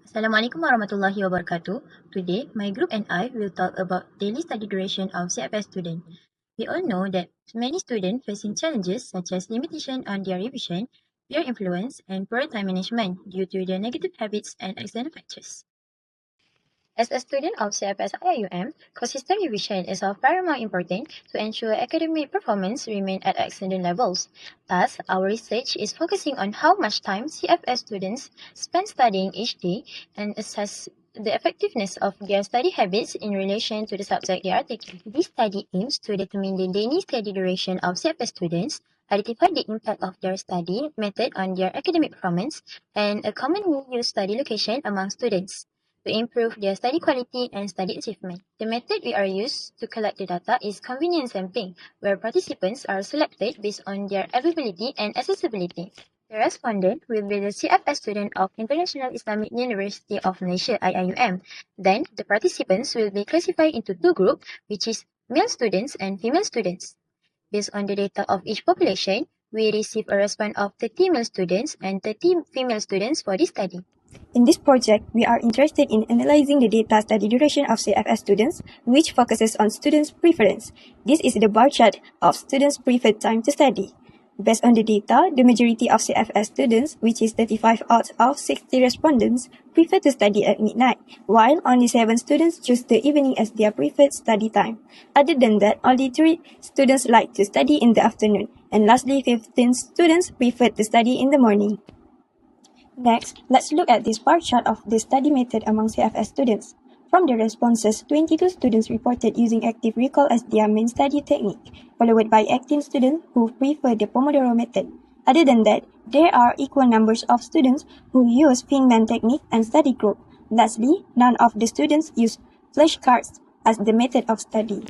Assalamualaikum warahmatullahi wabarakatuh. Today, my group and I will talk about daily study duration of CFS students. We all know that many students facing challenges such as limitation on their revision, peer influence, and poor time management due to their negative habits and external factors. As a student of CFS IIUM, consistent revision is of paramount importance to ensure academic performance remain at excellent levels. Thus, our research is focusing on how much time CFS students spend studying each day and assess the effectiveness of their study habits in relation to the subject they are taking. This study aims to determine the daily study duration of CFS students, identify the impact of their study method on their academic performance, and a commonly used study location among students to improve their study quality and study achievement. The method we are used to collect the data is convenience sampling, where participants are selected based on their availability and accessibility. The respondent will be the CFS student of International Islamic University of Malaysia IIUM. Then, the participants will be classified into two groups, which is male students and female students. Based on the data of each population, we receive a response of 30 male students and 30 female students for this study. In this project, we are interested in analyzing the data study duration of CFS students, which focuses on students' preference. This is the bar chart of students' preferred time to study. Based on the data, the majority of CFS students, which is 35 out of 60 respondents, prefer to study at midnight, while only 7 students choose the evening as their preferred study time. Other than that, only 3 students like to study in the afternoon, and lastly, 15 students prefer to study in the morning. Next, let's look at this bar chart of the study method among CFS students. From the responses, 22 students reported using active recall as their main study technique, followed by 18 students who prefer the Pomodoro method. Other than that, there are equal numbers of students who use Feynman technique and study group. Lastly, none of the students use flashcards as the method of study.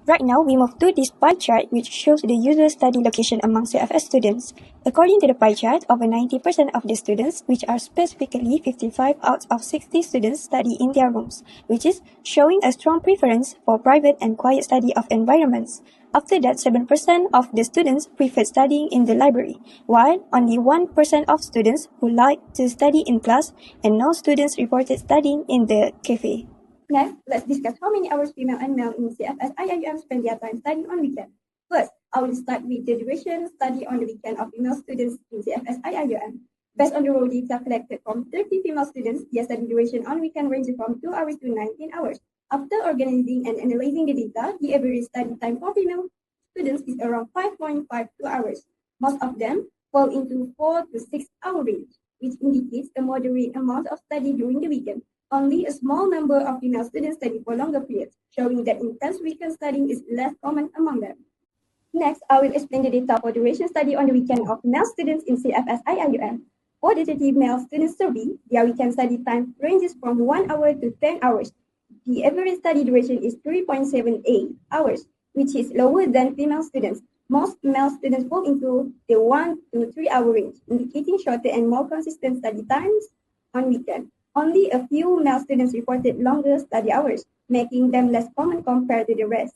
Right now, we move to this pie chart which shows the usual study location among CFS students. According to the pie chart, over 90% of the students, which are specifically 55 out of 60 students, study in their rooms, which is showing a strong preference for private and quiet study of environments. After that, 7% of the students prefer studying in the library, while only 1% of students who like to study in class, and no students reported studying in the cafe. Next, let's discuss how many hours female and male in CFS IIUM spend their time studying on weekend. First, I will start with the duration study on the weekend of female students in CFS IIUM. Based on the raw data collected from 30 female students, their study duration on weekend ranges from 2 hours to 19 hours. After organizing and analyzing the data, the average study time for female students is around 5.52 hours. Most of them fall into 4 to 6 hour range, which indicates a moderate amount of study during the weekend. Only a small number of female students study for longer periods, showing that intense weekend studying is less common among them. Next, I will explain the data for duration study on the weekend of male students in CFS IIUM. For the 30 male students survey, their weekend study time ranges from 1 hour to 10 hours. The average study duration is 3.78 hours, which is lower than female students. Most male students fall into the 1 to 3 hour range, indicating shorter and more consistent study times on weekend. Only a few male students reported longer study hours, making them less common compared to the rest.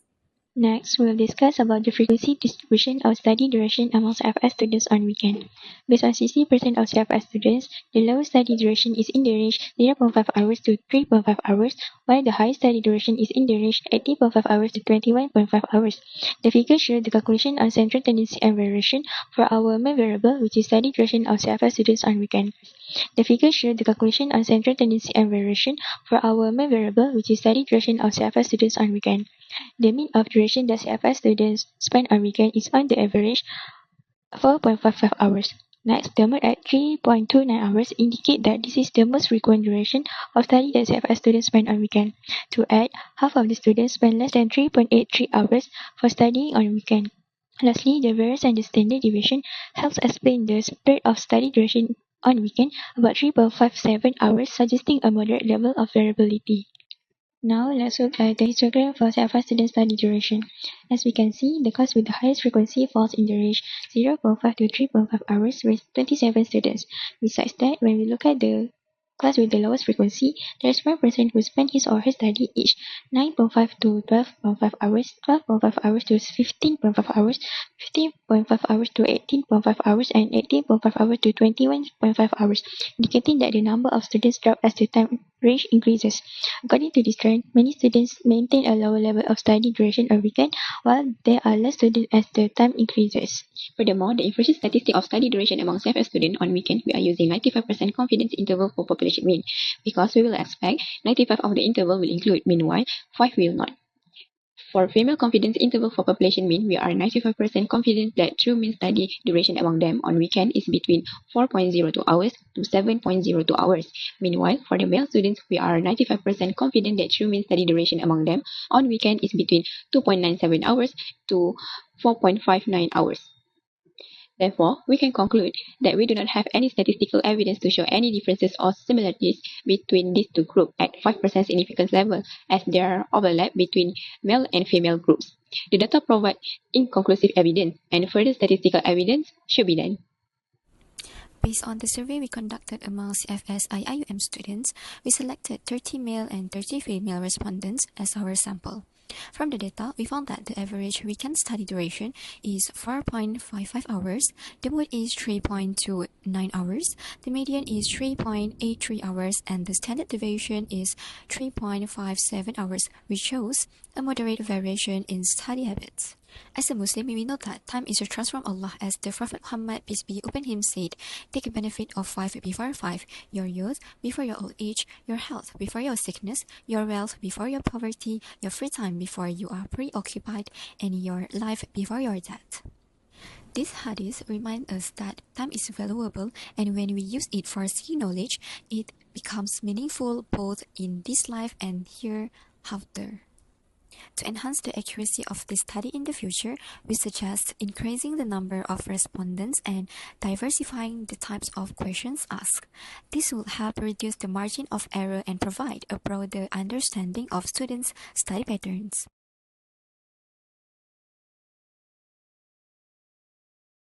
Next, we'll discuss about the frequency distribution of study duration among CFS students on weekend. Based on 60% of CFS students, the lowest study duration is in the range 0.5 hours to 3.5 hours, while the highest study duration is in the range 80.5 hours to 21.5 hours. The figures show the calculation on central tendency and variation for our main variable, which is study duration of CFS students on weekend. The figures show the calculation on central tendency and variation for our main variable, which is study duration of CFS students on weekend. The mean of duration that CFS students spend on weekend is on the average 4.55 hours. Next, the mode at 3.29 hours indicate that this is the most frequent duration of study that CFS students spend on weekend. To add, half of the students spend less than 3.83 hours for studying on weekend. Lastly, the variance and the standard deviation helps explain the spread of study duration on weekend, about 3.57 hours, suggesting a moderate level of variability. Now let's look at the histogram for CFS student study duration. As we can see, the course with the highest frequency falls in the range 0.5 to 3.5 hours with 27 students. Besides that, when we look at the class with the lowest frequency, there is one person who spent his or her study each 9.5 to 12.5 hours, 12.5 hours to 15.5 hours, 15.5 hours to 18.5 hours, and 18.5 hours to 21.5 hours, indicating that the number of students drop as the time range increases. According to this trend, many students maintain a lower level of study duration on weekend, while there are less students as the time increases. Furthermore, the information statistic of study duration among CFS students on weekend, we are using 95% confidence interval for population mean, because we will expect 95 of the interval will include, meanwhile 5 will not. For female confidence interval for population mean, we are 95% confident that true mean study duration among them on weekend is between 4.02 hours to 7.02 hours. Meanwhile, for the male students, we are 95% confident that true mean study duration among them on weekend is between 2.97 hours to 4.59 hours. Therefore, we can conclude that we do not have any statistical evidence to show any differences or similarities between these two groups at 5% significance level, as there are overlap between male and female groups. The data provide inconclusive evidence, and further statistical evidence should be done. Based on the survey we conducted among CFS IIUM students, we selected 30 male and 30 female respondents as our sample. From the data, we found that the average weekend study duration is 4.55 hours, the mode is 3.29 hours, the median is 3.83 hours, and the standard deviation is 3.57 hours, which shows a moderate variation in study habits. As a Muslim, we know that time is a trust from Allah, as the Prophet Muhammad, peace be upon him, said, "Take a benefit of 5 before 5, your youth before your old age, your health before your sickness, your wealth before your poverty, your free time before you are preoccupied, and your life before your death." This hadith reminds us that time is valuable, and when we use it for seeking knowledge, it becomes meaningful both in this life and hereafter. To enhance the accuracy of this study in the future, we suggest increasing the number of respondents and diversifying the types of questions asked. This will help reduce the margin of error and provide a broader understanding of students' study patterns.